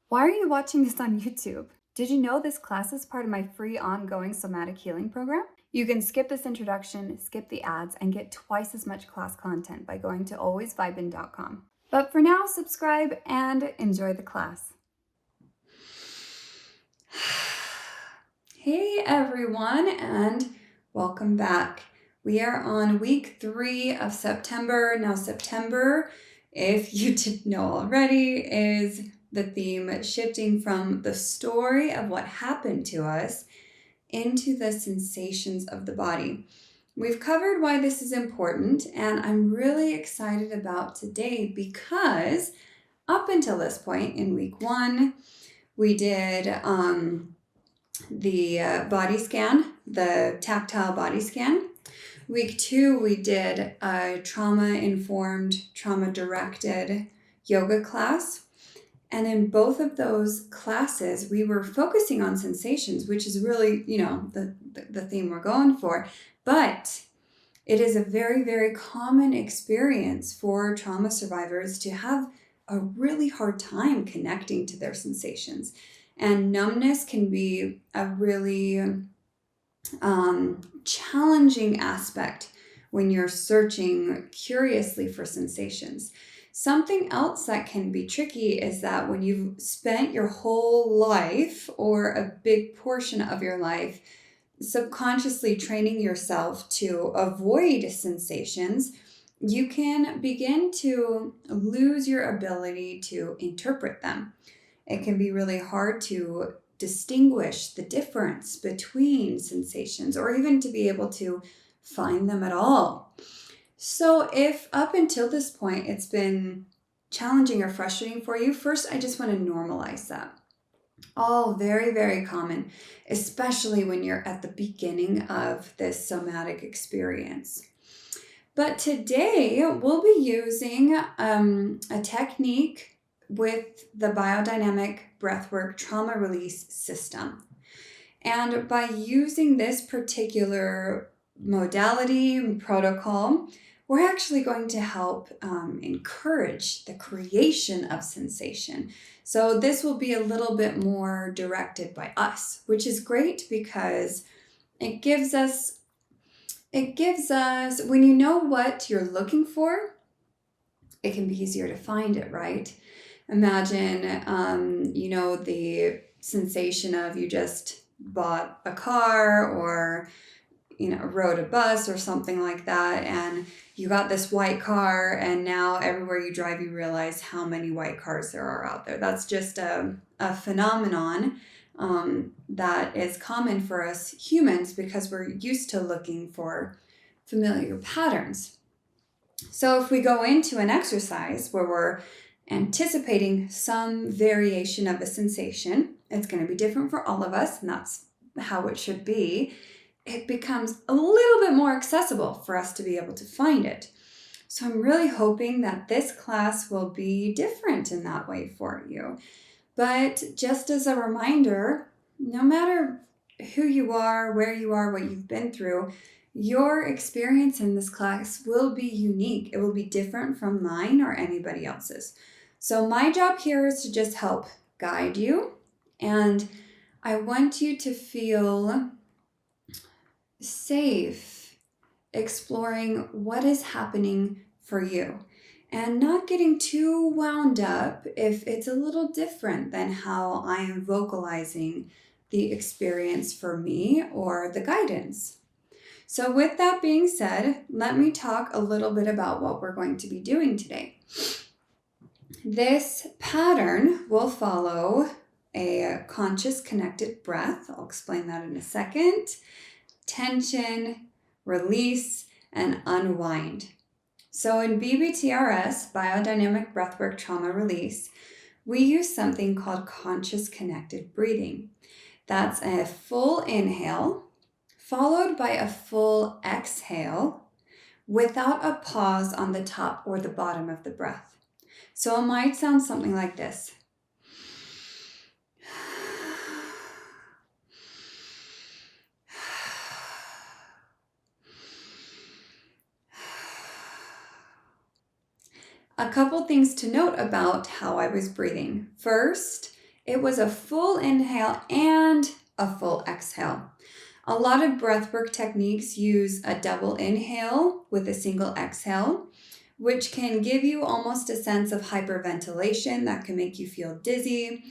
Why are you watching this on YouTube? Did you know this class is part of my free ongoing somatic healing program? You can skip this introduction, skip the ads, and get twice as much class content by going to alwaysvibin.com. But for now, subscribe and enjoy the class. Hey everyone, and welcome back. We are on week 3 of September. Now, September, if you didn't know already, is the theme shifting from the story of what happened to us into the sensations of the body. We've covered why this is important, and I'm really excited about today because up until this point in week 1, we did the body scan, the tactile body scan. Week 2, we did a trauma-informed, trauma-directed yoga class. And in both of those classes, we were focusing on sensations, which is really, the theme we're going for. But it is a very, very common experience for trauma survivors to have a really hard time connecting to their sensations. And numbness can be a really challenging aspect when you're searching curiously for sensations. Something else that can be tricky is that when you've spent your whole life or a big portion of your life subconsciously training yourself to avoid sensations, you can begin to lose your ability to interpret them. It can be really hard to distinguish the difference between sensations or even to be able to find them at all. So if up until this point it's been challenging or frustrating for you, first I just want to normalize that. All very, very common, especially when you're at the beginning of this somatic experience. But today we'll be using a technique with the Biodynamic Breathwork trauma release system. And by using this particular modality and protocol, we're actually going to help encourage the creation of sensation. So this will be a little bit more directed by us, which is great because it gives us, when you know what you're looking for, it can be easier to find it, right? Imagine, the sensation of you just bought a car or, rode a bus or something like that, and you got this white car, and now everywhere you drive, you realize how many white cars there are out there. That's just a phenomenon that is common for us humans because we're used to looking for familiar patterns. So if we go into an exercise where we're anticipating some variation of a sensation, it's going to be different for all of us, and that's how it should be. It becomes a little bit more accessible for us to be able to find it. So I'm really hoping that this class will be different in that way for you. But just as a reminder, no matter who you are, where you are, what you've been through, your experience in this class will be unique. It will be different from mine or anybody else's. So my job here is to just help guide you, and I want you to feel safe exploring what is happening for you and not getting too wound up if it's a little different than how I am vocalizing the experience for me or the guidance. So with that being said, let me talk a little bit about what we're going to be doing today. This pattern will follow a conscious connected breath. I'll explain that in a second. Tension, release, and unwind. So in BBTRS, Biodynamic Breathwork Trauma Release, we use something called conscious connected breathing. That's a full inhale followed by a full exhale without a pause on the top or the bottom of the breath. So it might sound something like this. A couple things to note about how I was breathing. First, It was a full inhale and a full exhale. A lot of breathwork techniques use a double inhale with a single exhale, which can give you almost a sense of hyperventilation that can make you feel dizzy.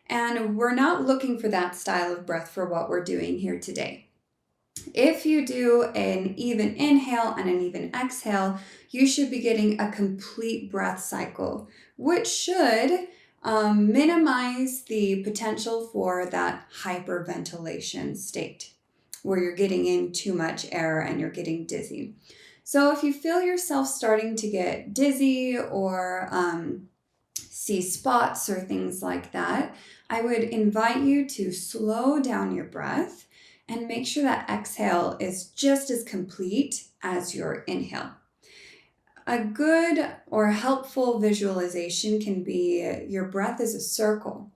And we're not looking for that style of breath for what we're doing here today. If you do an even inhale and an even exhale, you should be getting a complete breath cycle, which should minimize the potential for that hyperventilation state where you're getting in too much air and you're getting dizzy. So if you feel yourself starting to get dizzy or see spots or things like that, I would invite you to slow down your breath and make sure that exhale is just as complete as your inhale. A good or helpful visualization can be your breath is a circle,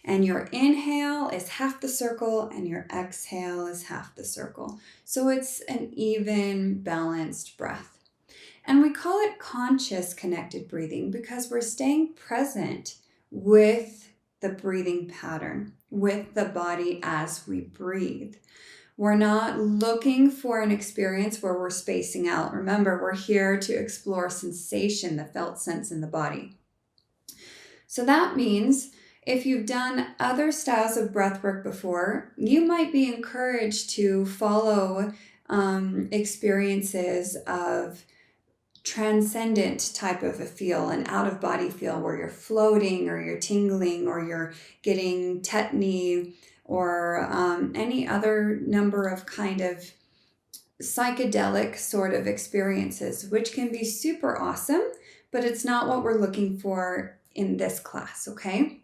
and your inhale is half the circle and your exhale is half the circle. So it's an even, balanced breath. And we call it conscious connected breathing because we're staying present with the breathing pattern, with the body as we breathe. We're not looking for an experience where we're spacing out. Remember, we're here to explore sensation, the felt sense in the body. So that means if you've done other styles of breath work before, you might be encouraged to follow experiences of transcendent type of a feel, an out-of-body feel where you're floating or you're tingling or you're getting tetany or any other number of kind of psychedelic sort of experiences, which can be super awesome, but it's not what we're looking for in this class, okay?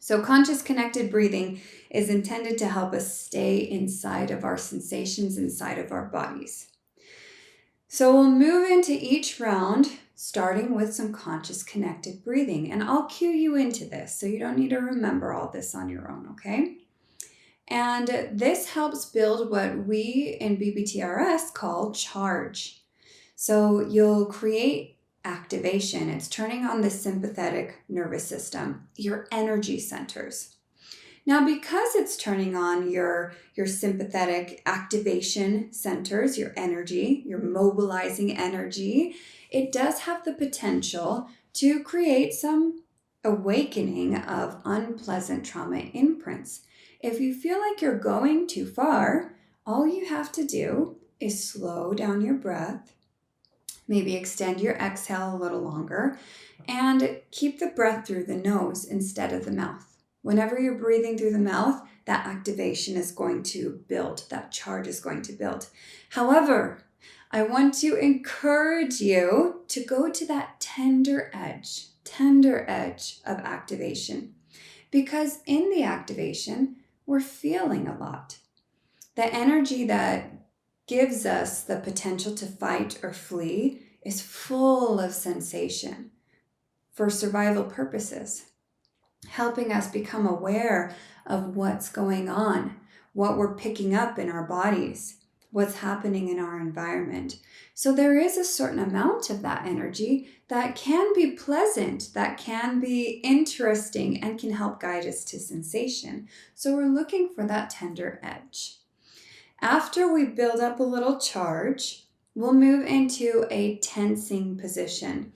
So conscious connected breathing is intended to help us stay inside of our sensations, inside of our bodies. So we'll move into each round, starting with some conscious connected breathing. And I'll cue you into this, so you don't need to remember all this on your own, okay? And this helps build what we in BBTRS call charge. So you'll create activation. It's turning on the sympathetic nervous system, your energy centers. Now, because it's turning on your sympathetic activation centers, your energy, your mobilizing energy, it does have the potential to create some awakening of unpleasant trauma imprints. If you feel like you're going too far, all you have to do is slow down your breath, maybe extend your exhale a little longer, and keep the breath through the nose instead of the mouth. Whenever you're breathing through the mouth, that activation is going to build, that charge is going to build. However, I want to encourage you to go to that tender edge of activation, because in the activation, we're feeling a lot. The energy that gives us the potential to fight or flee is full of sensation for survival purposes, helping us become aware of what's going on, what we're picking up in our bodies, what's happening in our environment. So there is a certain amount of that energy that can be pleasant, that can be interesting, and can help guide us to sensation. So we're looking for that tender edge. After we build up a little charge, we'll move into a tensing position.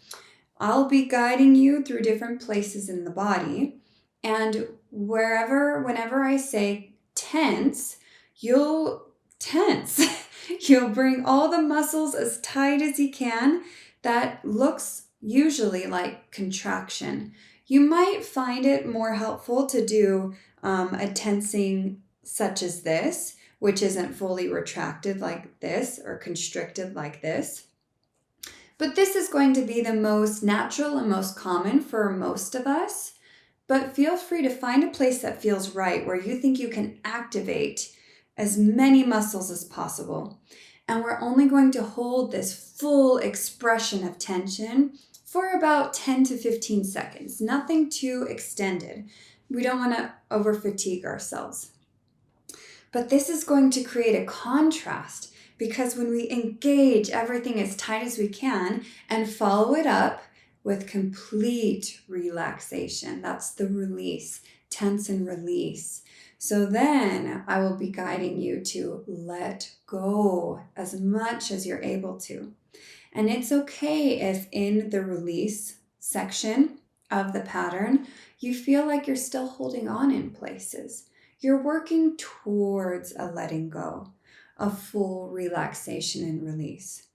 I'll be guiding you through different places in the body, and whenever I say tense, you'll tense. You'll bring all the muscles as tight as you can. That looks usually like contraction. You might find it more helpful to do a tensing such as this, which isn't fully retracted like this or constricted like this. But this is going to be the most natural and most common for most of us. But feel free to find a place that feels right, where you think you can activate as many muscles as possible. And we're only going to hold this full expression of tension for about 10 to 15 seconds, nothing too extended. We don't want to over fatigue ourselves. But this is going to create a contrast, because when we engage everything as tight as we can and follow it up with complete relaxation, that's the release, tense and release. So then I will be guiding you to let go as much as you're able to. And it's okay if in the release section of the pattern, you feel like you're still holding on in places. You're working towards a letting go, a full relaxation and release.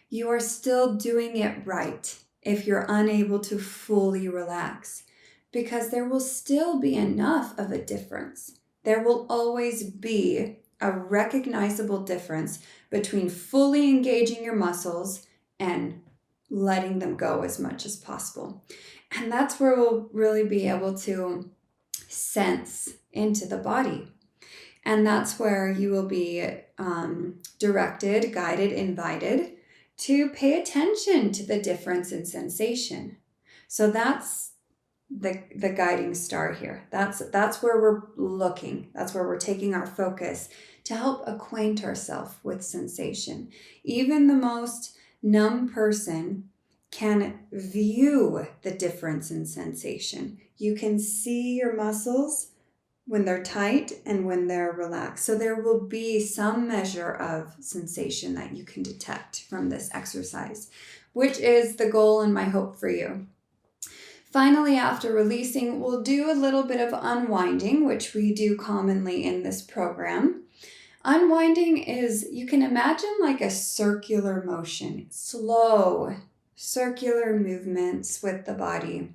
You are still doing it right if you're unable to fully relax, because there will still be enough of a difference. There will always be a recognizable difference between fully engaging your muscles and letting them go as much as possible. And that's where we'll really be able to sense into the body. And that's where you will be directed, guided, invited to pay attention to the difference in sensation. So that's the guiding star here. That's where we're looking. That's where we're taking our focus to help acquaint ourselves with sensation. Even the most numb person can view the difference in sensation. You can see your muscles when they're tight and when they're relaxed. So there will be some measure of sensation that you can detect from this exercise, which is the goal and my hope for you. Finally, after releasing, we'll do a little bit of unwinding, which we do commonly in this program. Unwinding is, you can imagine like a circular motion, slow circular movements with the body.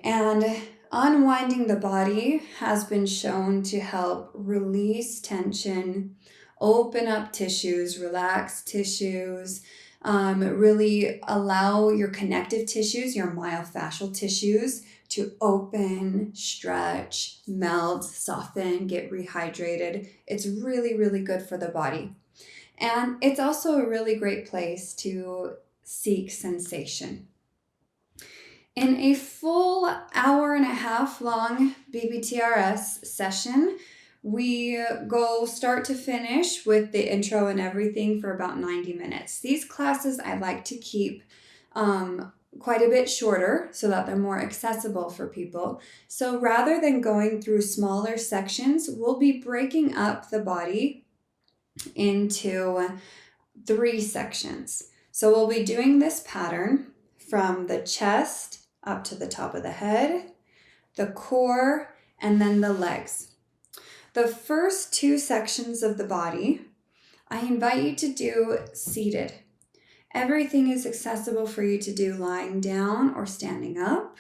And unwinding the body has been shown to help release tension, open up tissues, relax tissues, really allow your connective tissues, your myofascial tissues, to open, stretch, melt, soften, get rehydrated. It's really, really good for the body. And it's also a really great place to seek sensation. In a full hour and a half long BBTRS session, we go start to finish with the intro and everything for about 90 minutes. These classes I like to keep quite a bit shorter so that they're more accessible for people. So rather than going through smaller sections, we'll be breaking up the body into 3 sections. So we'll be doing this pattern from the chest up to the top of the head, the core, and then the legs. The first 2 sections of the body, I invite you to do seated. Everything is accessible for you to do lying down or standing up,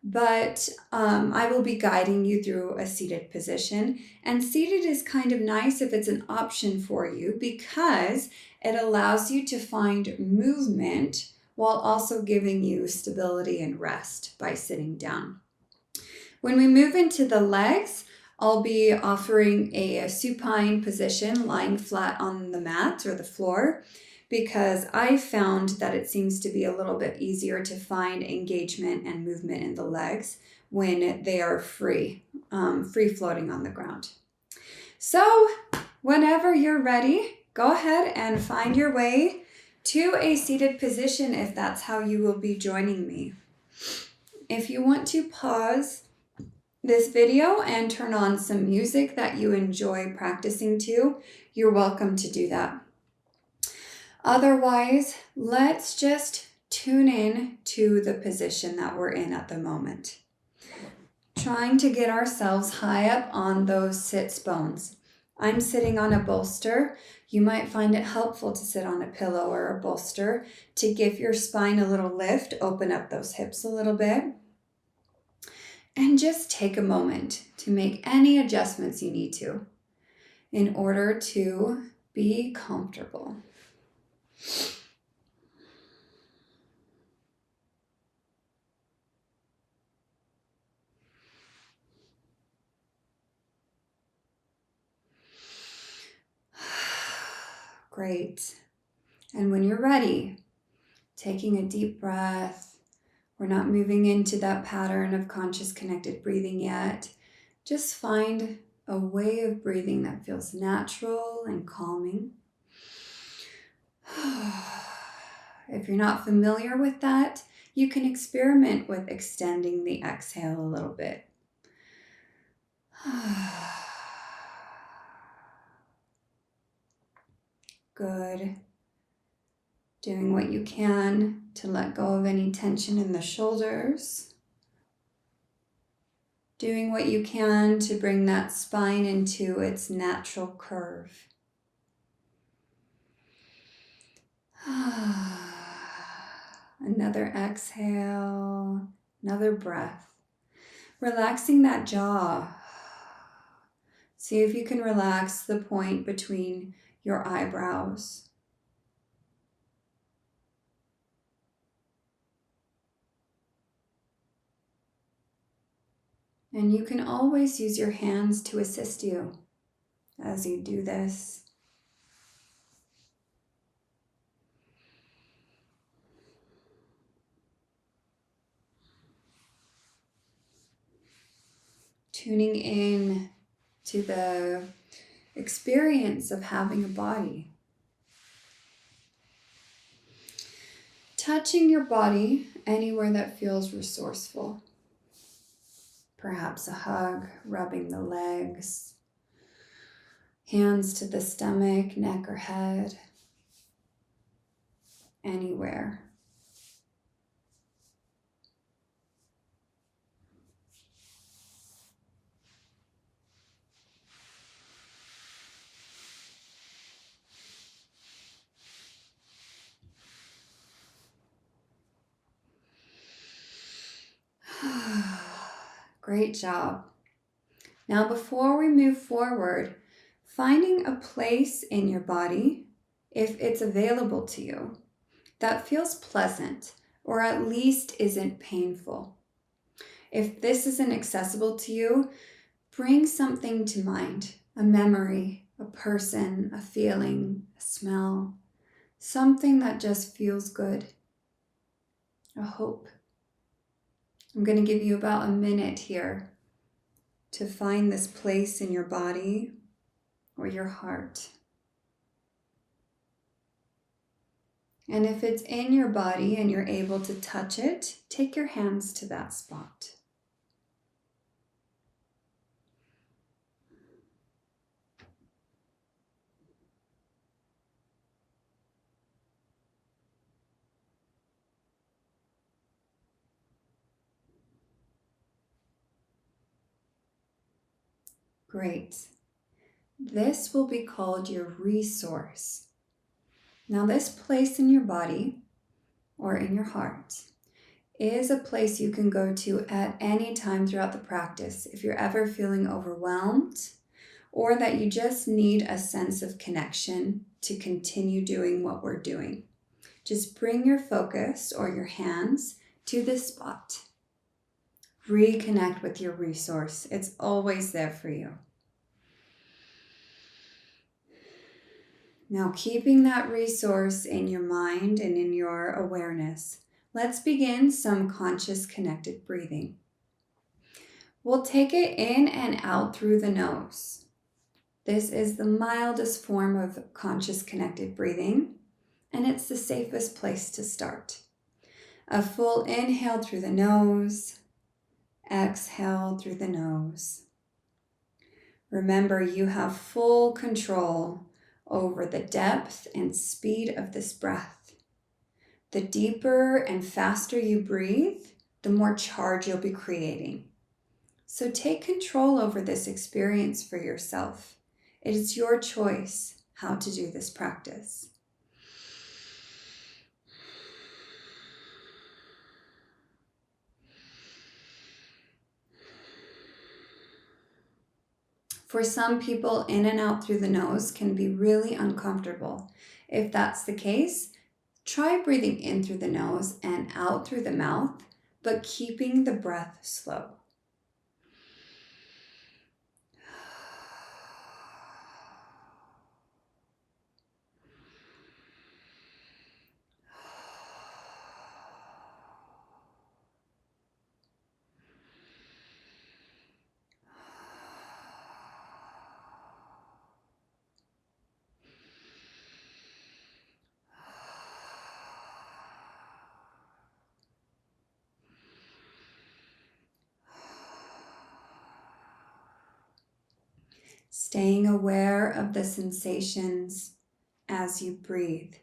but I will be guiding you through a seated position. And seated is kind of nice if it's an option for you, because it allows you to find movement while also giving you stability and rest by sitting down. When we move into the legs, I'll be offering a supine position, lying flat on the mat or the floor, because I found that it seems to be a little bit easier to find engagement and movement in the legs when they are free floating on the ground. So whenever you're ready, go ahead and find your way to a seated position if that's how you will be joining me. If you want to pause this video and turn on some music that you enjoy practicing to, you're welcome to do that. Otherwise, let's just tune in to the position that we're in at the moment. Trying to get ourselves high up on those sits bones. I'm sitting on a bolster. You might find it helpful to sit on a pillow or a bolster to give your spine a little lift, open up those hips a little bit. And just take a moment to make any adjustments you need to in order to be comfortable. Great. And when you're ready, taking a deep breath. We're not moving into that pattern of conscious connected breathing yet. Just find a way of breathing that feels natural and calming. If you're not familiar with that, you can experiment with extending the exhale a little bit. Good. Doing what you can to let go of any tension in the shoulders. Doing what you can to bring that spine into its natural curve. Another exhale, another breath. Relaxing that jaw. See if you can relax the point between your eyebrows. And you can always use your hands to assist you as you do this. Tuning in to the experience of having a body. Touching your body anywhere that feels resourceful. Perhaps a hug, rubbing the legs, hands to the stomach, neck or head, anywhere. Great job. Now, before we move forward, finding a place in your body, if it's available to you, that feels pleasant or at least isn't painful. If this isn't accessible to you, bring something to mind, a memory, a person, a feeling, a smell, something that just feels good, a hope. I'm going to give you about a minute here to find this place in your body or your heart. And if it's in your body and you're able to touch it, take your hands to that spot. Great. This will be called your resource. Now, this place in your body or in your heart is a place you can go to at any time throughout the practice if you're ever feeling overwhelmed or that you just need a sense of connection to continue doing what we're doing. Just bring your focus or your hands to this spot. Reconnect with your resource. It's always there for you. Now, keeping that resource in your mind and in your awareness, let's begin some conscious connected breathing. We'll take it in and out through the nose. This is the mildest form of conscious connected breathing, and it's the safest place to start. A full inhale through the nose, exhale through the nose. Remember, you have full control over the depth and speed of this breath. The deeper and faster you breathe, the more charge you'll be creating. So take control over this experience for yourself. It is your choice how to do this practice. For some people, in and out through the nose can be really uncomfortable. If that's the case, try breathing in through the nose and out through the mouth, but keeping the breath slow. staying aware of the sensations as you breathe.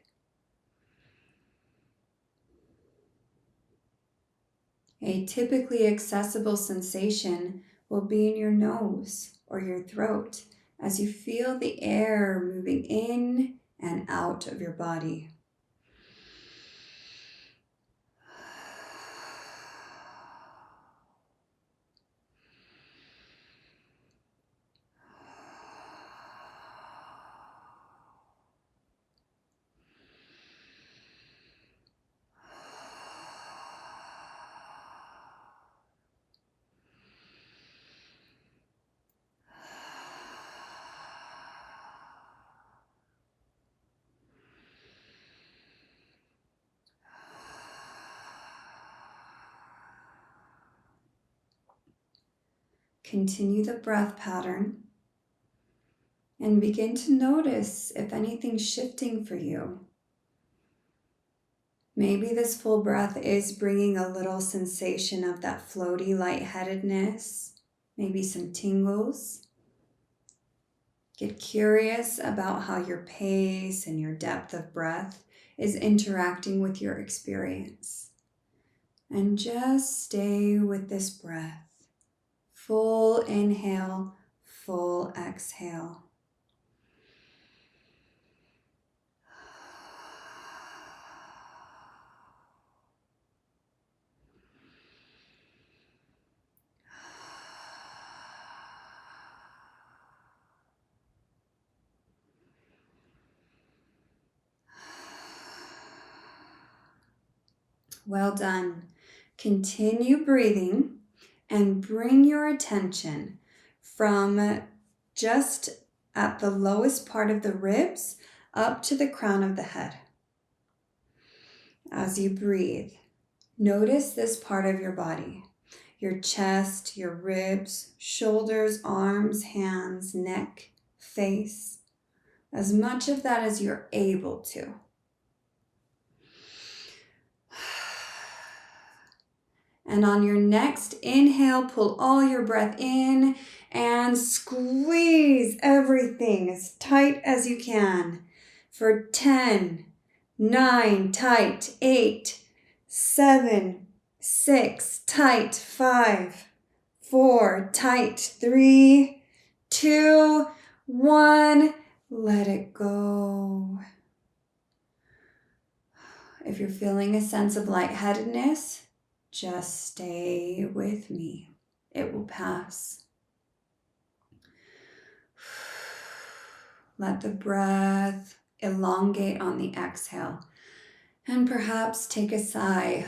A typically accessible sensation will be in your nose or your throat as you feel the air moving in and out of your body. Continue the breath pattern and begin to notice if anything's shifting for you. Maybe this full breath is bringing a little sensation of that floaty lightheadedness, maybe some tingles. Get curious about how your pace and your depth of breath is interacting with your experience. And just stay with this breath. Full inhale, full exhale. Well done. Continue breathing and bring your attention from just at the lowest part of the ribs up to the crown of the head. As you breathe, notice this part of your body, your chest, your ribs, shoulders, arms, hands, neck, face, as much of that as you're able to. And on your next inhale, pull all your breath in and squeeze everything as tight as you can for 10, 9, tight, 8, 7, 6, tight, 5, 4, tight, 3, 2, 1, let it go. If you're feeling a sense of lightheadedness, just stay with me. It will pass. Let the breath elongate on the exhale. And perhaps take a sigh.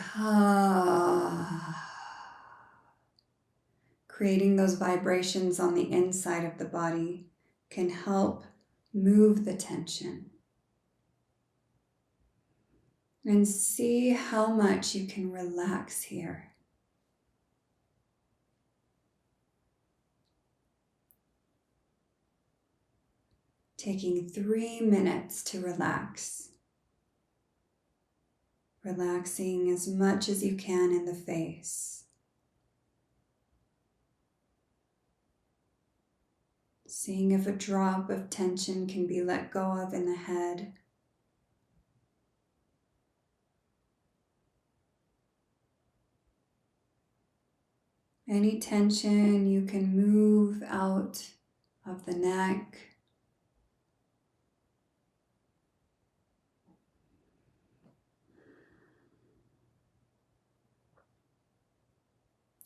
Creating those vibrations on the inside of the body can help move the tension. And see how much you can relax here. Taking 3 minutes to relax. Relaxing as much as you can in the face. Seeing if a drop of tension can be let go of in the head. Any tension you can move out of the neck.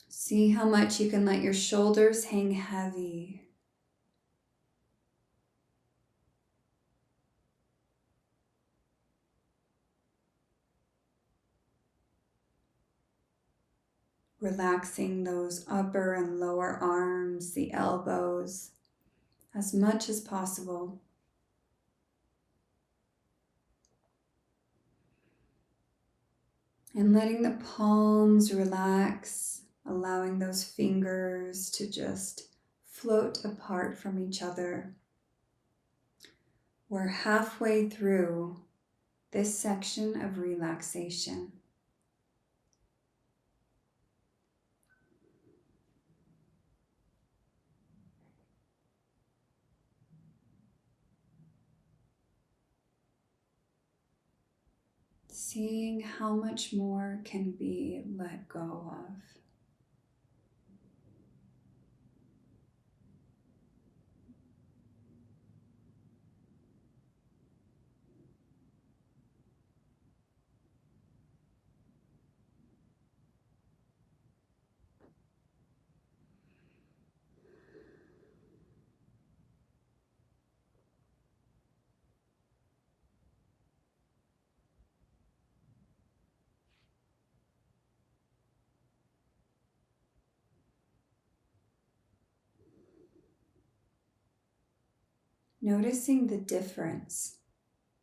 See how much you can let your shoulders hang heavy. Relaxing those upper and lower arms, the elbows, as much as possible. And letting the palms relax, allowing those fingers to just float apart from each other. We're halfway through this section of relaxation. Seeing how much more can be let go of. Noticing the difference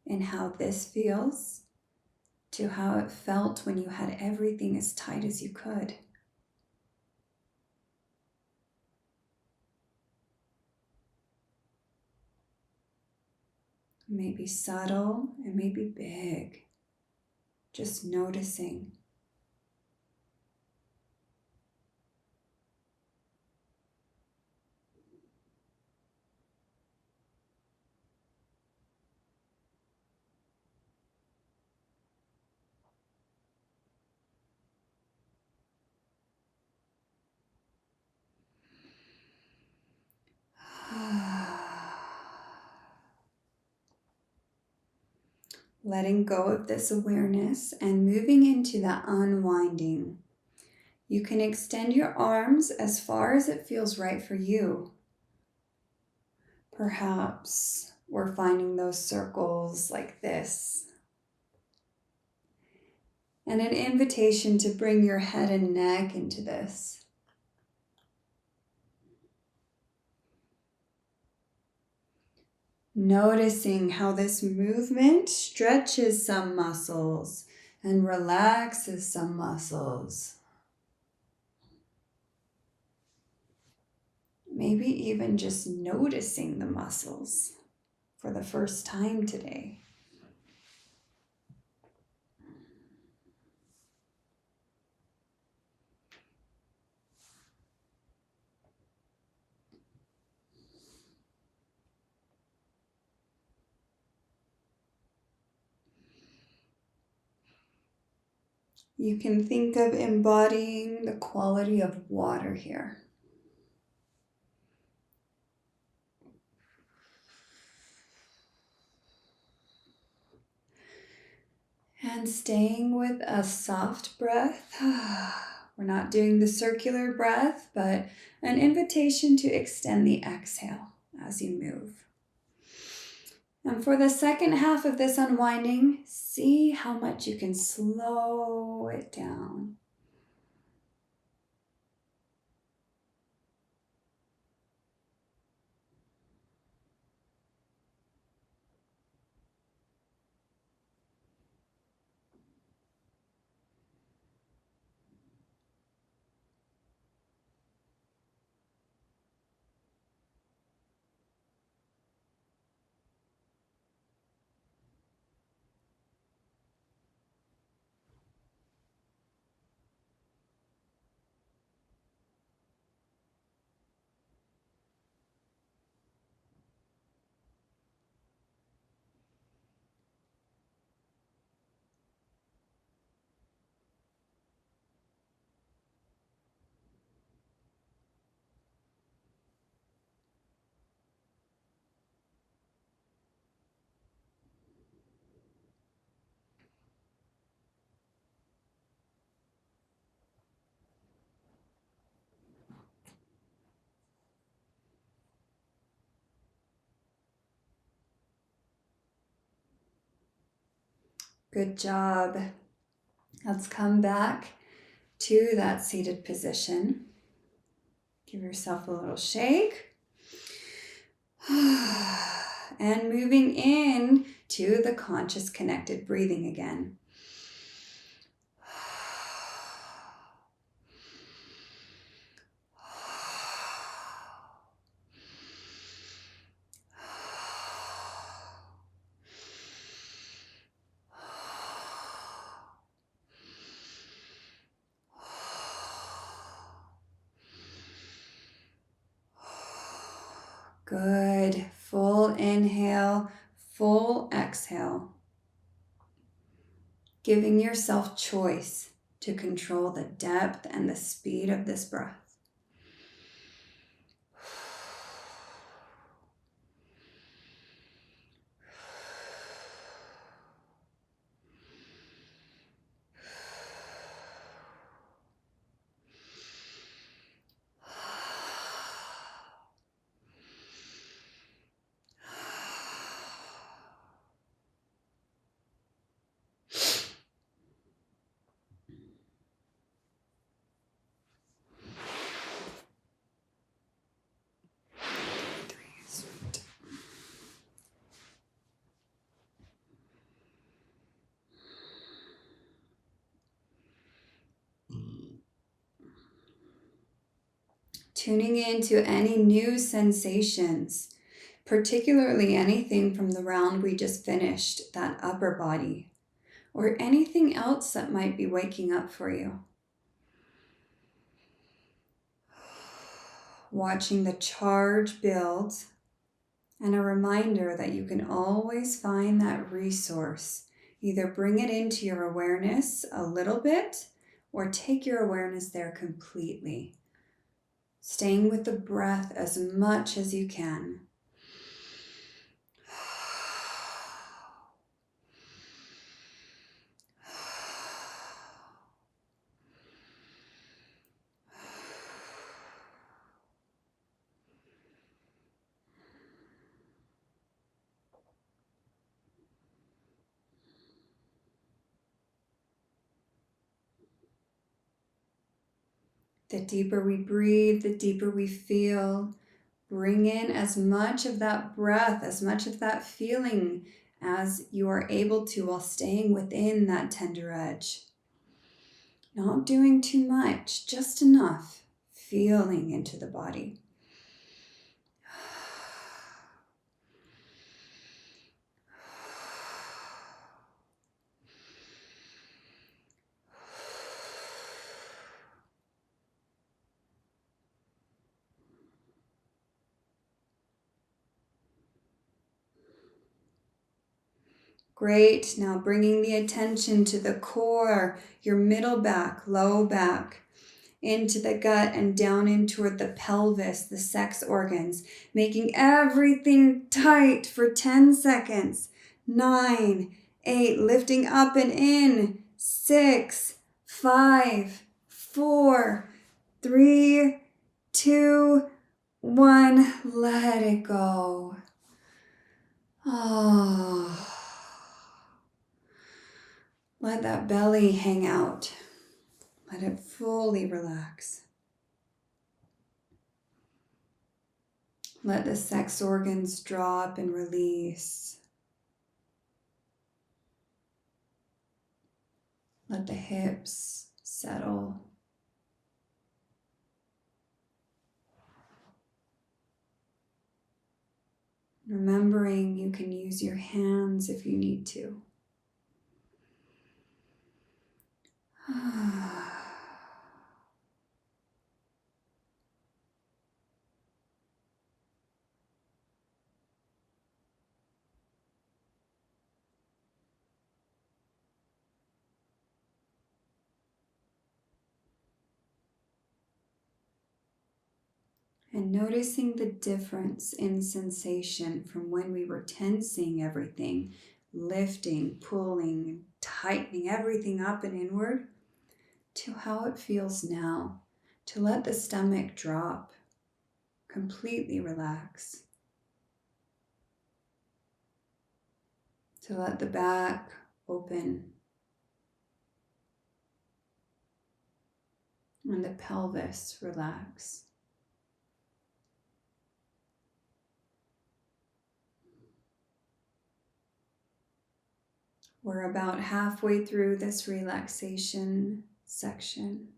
in how this feels to how it felt when you had everything as tight as you could. It may be subtle, it may be big. Just noticing. Letting go of this awareness and moving into the unwinding. You can extend your arms as far as it feels right for you. Perhaps we're finding those circles like this. And an invitation to bring your head and neck into this. Noticing how this movement stretches some muscles and relaxes some muscles. Maybe even just noticing the muscles for the first time today. You can think of embodying the quality of water here. And staying with a soft breath. We're not doing the circular breath, but an invitation to extend the exhale as you move. And for the second half of this unwinding, see how much you can slow it down. Good job. Let's come back to that seated position. Give yourself a little shake. And moving in to the conscious connected breathing again. Good. Full inhale, full exhale. giving yourself choice to control the depth and the speed of this breath. Tuning into any new sensations, particularly anything from the round we just finished, that upper body, or anything else that might be waking up for you. Watching the charge build, and a reminder that you can always find that resource. Either bring it into your awareness a little bit, or take your awareness there completely. Staying with the breath as much as you can. The deeper we breathe, the deeper we feel. Bring in as much of that breath, as much of that feeling as you are able to while staying within that tender edge. Not doing too much, just enough. Feeling into the body. Great. Now bringing the attention to the core, your middle back, low back, into the gut and down in toward the pelvis, the sex organs, making everything tight for 10 seconds. 9, 8, lifting up and in. 6, 5, 4, 3, 2, 1. Let it go. Oh. Let that belly hang out. Let it fully relax. Let the sex organs drop and release. Let the hips settle. Remembering you can use your hands if you need to. And noticing the difference in sensation from when we were tensing everything, lifting, pulling, tightening everything up and inward, to how it feels now, to let the stomach drop, completely relax, to let the back open, and the pelvis relax. We're about halfway through this relaxation section.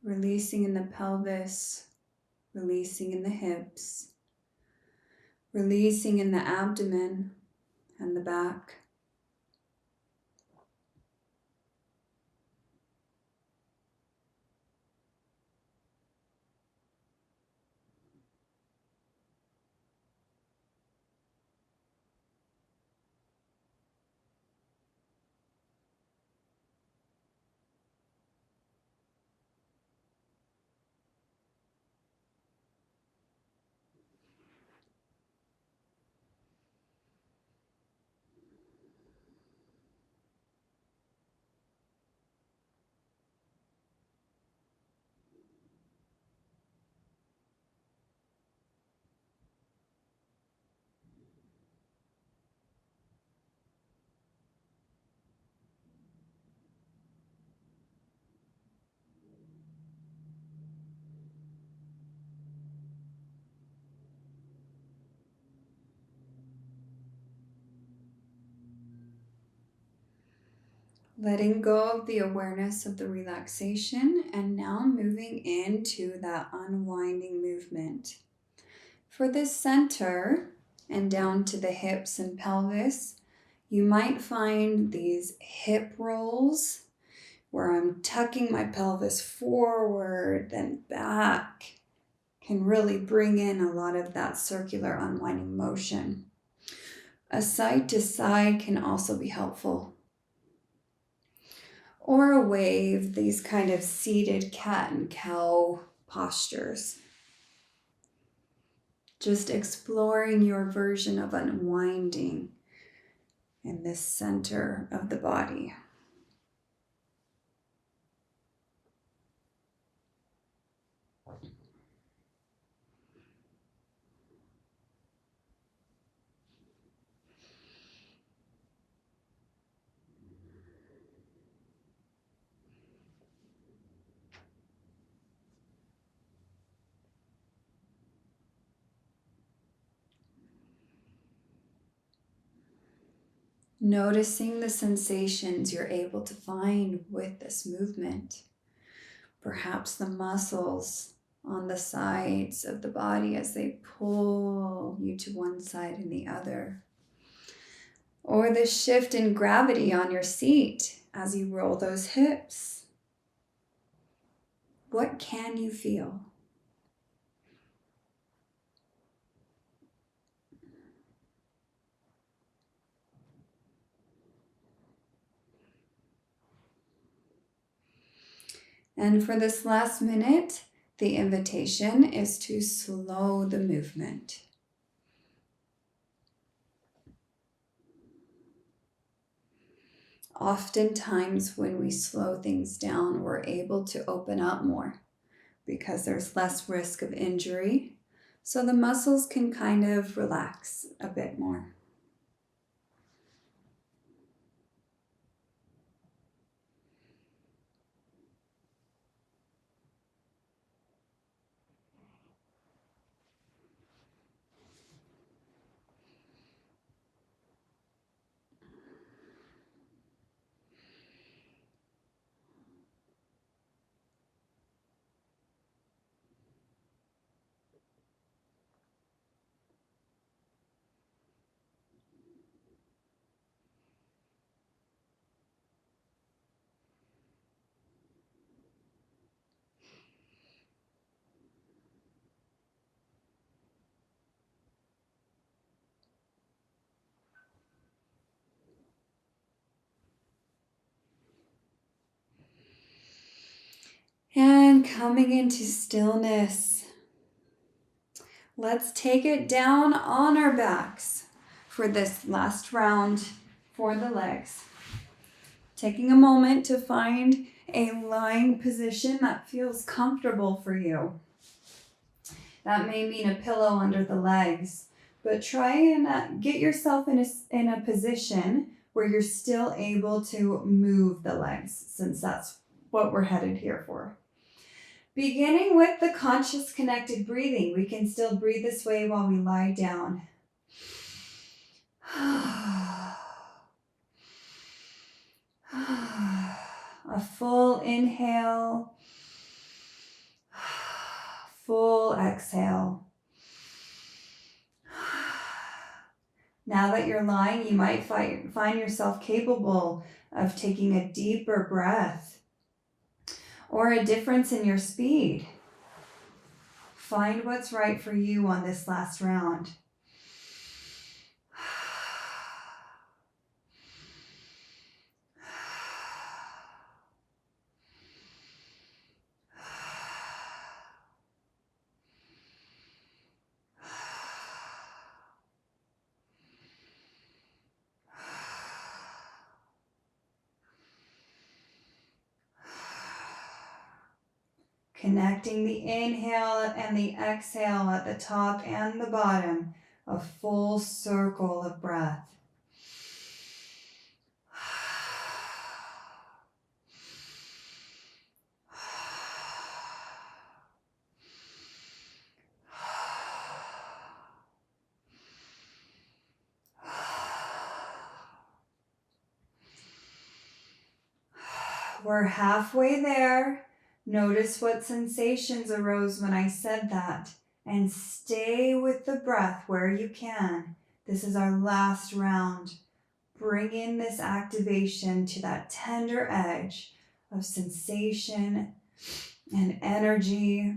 Releasing in the pelvis, releasing in the hips, releasing in the abdomen and the back. Letting go of the awareness of the relaxation and now moving into that unwinding movement. For this center and down to the hips and pelvis, you might find these hip rolls where I'm tucking my pelvis forward, then back, can really bring in a lot of that circular unwinding motion. A side to side can also be helpful. Or a wave, these kind of seated cat and cow postures. Just exploring your version of unwinding in this center of the body. Noticing the sensations you're able to find with this movement. Perhaps the muscles on the sides of the body as they pull you to one side and the other. Or the shift in gravity on your seat as you roll those hips. What can you feel? And for this last minute, the invitation is to slow the movement. Oftentimes when we slow things down, we're able to open up more because there's less risk of injury. So the muscles can kind of relax a bit more. And coming into stillness, let's take it down on our backs for this last round for the legs. Taking a moment to find a lying position that feels comfortable for you. That may mean a pillow under the legs, but try and get yourself in a position where you're still able to move the legs, since that's what we're headed here for. Beginning with the conscious connected breathing, we can still breathe this way while we lie down. A full inhale, full exhale. Now that you're lying, you might find yourself capable of taking a deeper breath or a difference in your speed. Find what's right for you on this last round. Connecting the inhale and the exhale at the top and the bottom, a full circle of breath. We're halfway there. Notice what sensations arose when I said that, and stay with the breath where you can. This is our last round. Bring in this activation to that tender edge of sensation and energy.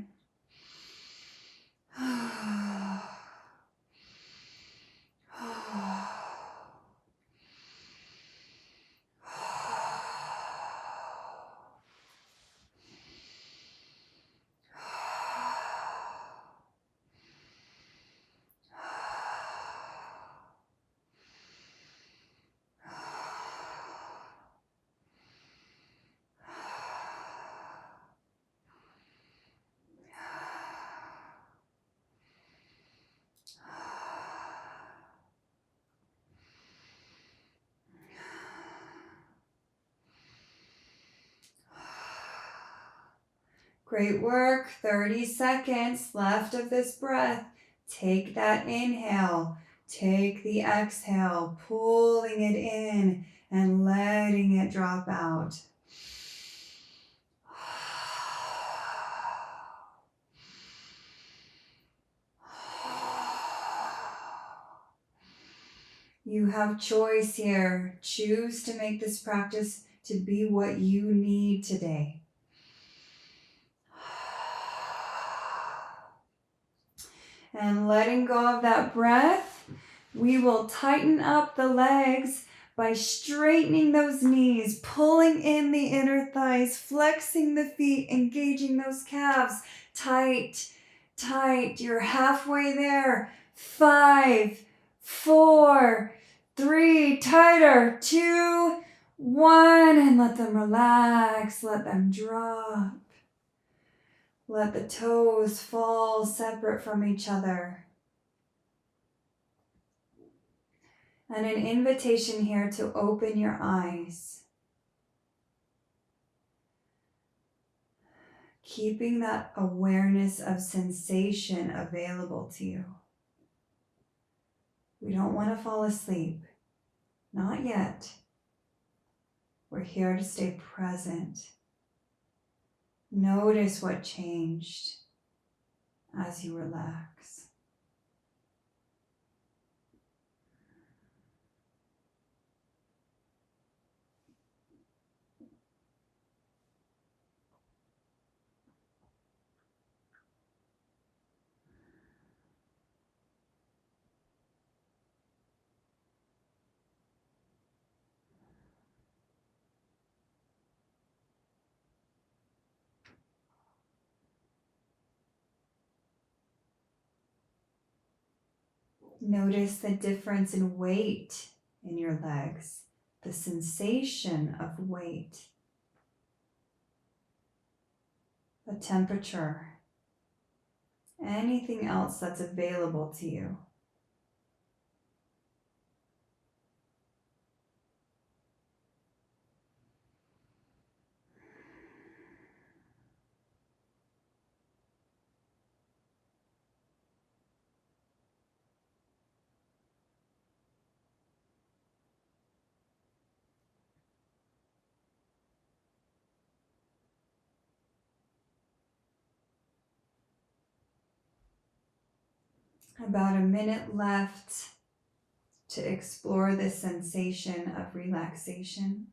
Great work. 30 seconds left of this breath. Take that inhale. Take the exhale, pulling it in and letting it drop out. You have choice here. Choose to make this practice to be what you need today. And letting go of that breath, we will tighten up the legs by straightening those knees, pulling in the inner thighs, flexing the feet, engaging those calves. Tight, tight. You're halfway there. 5, 4, 3, tighter. 2, 1, and let them relax. Let them drop. Let the toes fall separate from each other. And an invitation here to open your eyes. Keeping that awareness of sensation available to you. We don't want to fall asleep. Not yet. We're here to stay present. Notice what changed as you relax. Notice the difference in weight in your legs, the sensation of weight, the temperature, anything else that's available to you. About a minute left to explore this sensation of relaxation.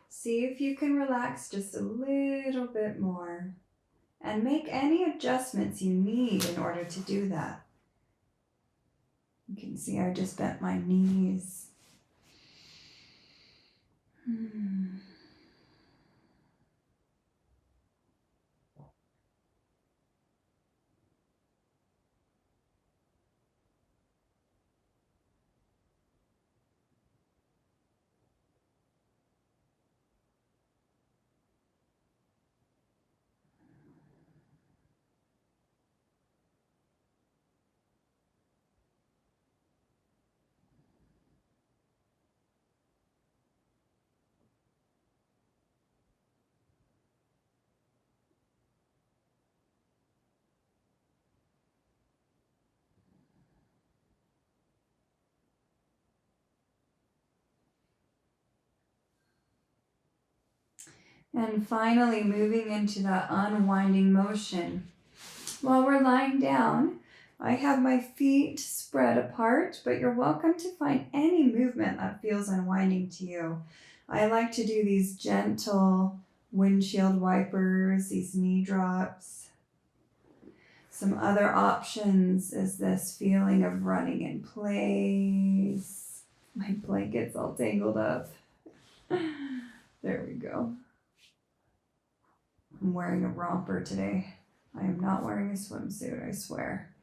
See if you can relax just a little bit more and make any adjustments you need in order to do that. You can see I just bent my knees. And finally, moving into that unwinding motion. While we're lying down, I have my feet spread apart, but you're welcome to find any movement that feels unwinding to you. I like to do these gentle windshield wipers, these knee drops. Some other options is this feeling of running in place. My blanket's all tangled up. There we go. I'm wearing a romper today. I am not wearing a swimsuit, I swear.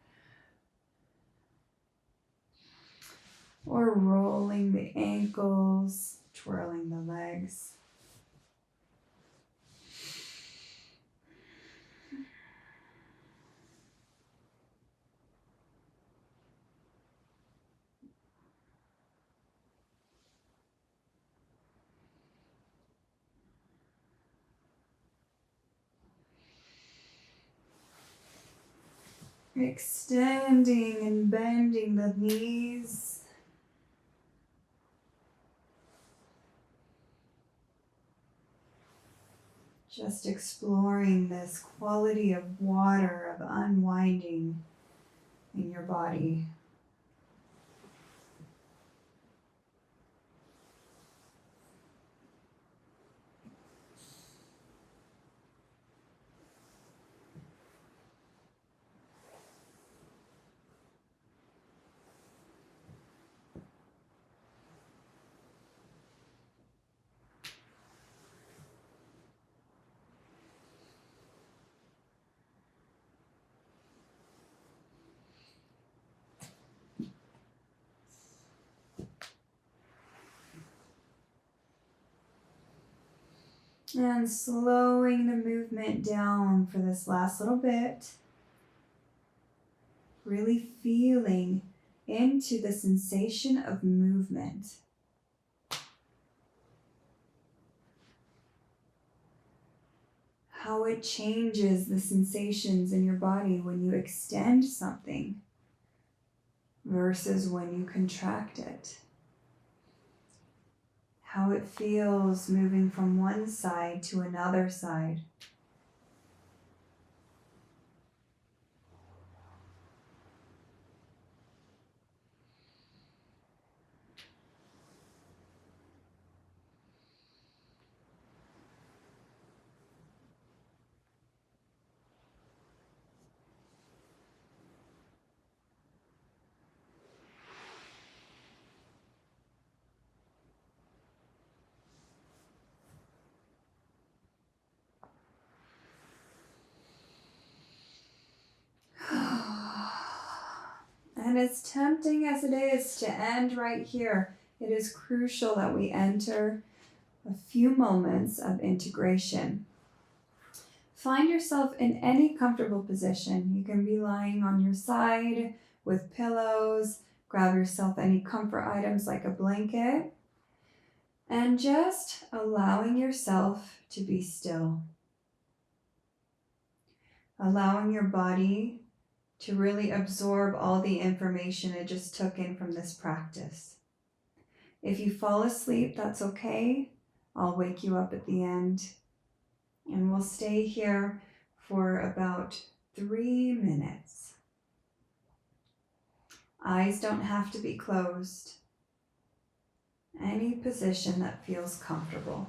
Or rolling the ankles, twirling the legs. Extending and bending the knees. Just exploring this quality of water, of unwinding in your body. And slowing the movement down for this last little bit. Really feeling into the sensation of movement. How it changes the sensations in your body when you extend something versus when you contract it. How it feels moving from one side to another side. And as tempting as it is to end right here, it is crucial that we enter a few moments of integration. Find yourself in any comfortable position. You can be lying on your side with pillows. Grab yourself any comfort items like a blanket. And just allowing yourself to be still. Allowing your body to really absorb all the information it just took in from this practice. If you fall asleep, that's okay. I'll wake you up at the end. And we'll stay here for about 3 minutes. Eyes don't have to be closed. Any position that feels comfortable.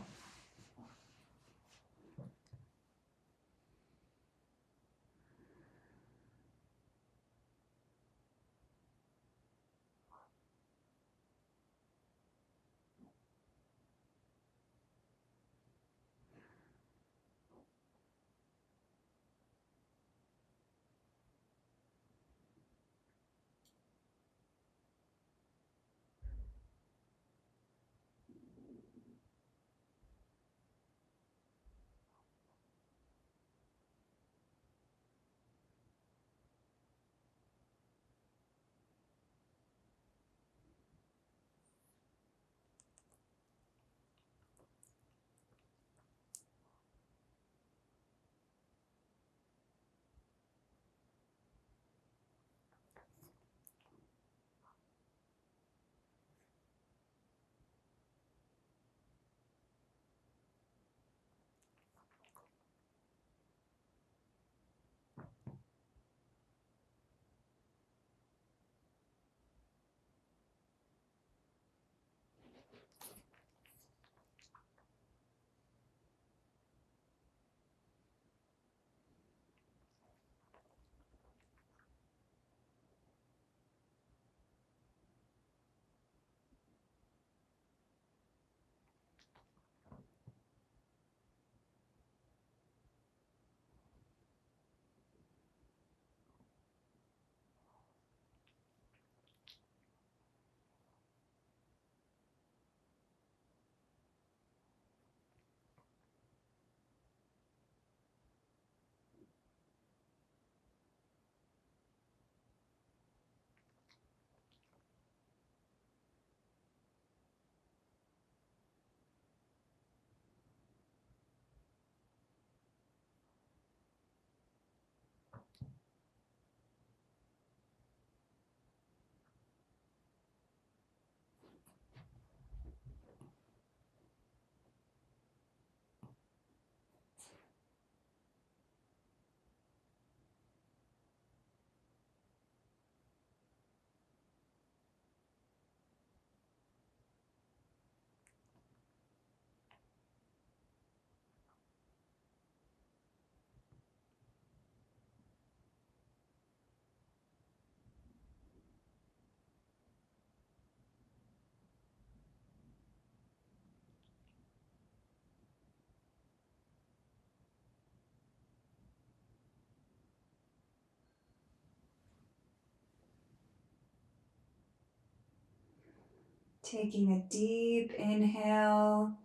Taking a deep inhale,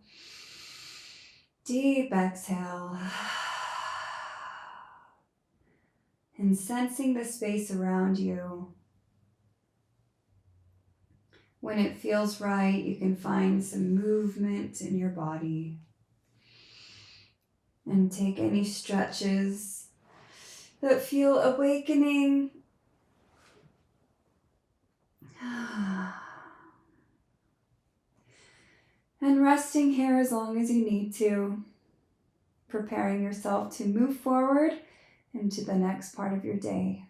deep exhale, and sensing the space around you. When it feels right, you can find some movement in your body and take any stretches that feel awakening. And resting here as long as you need to, preparing yourself to move forward into the next part of your day.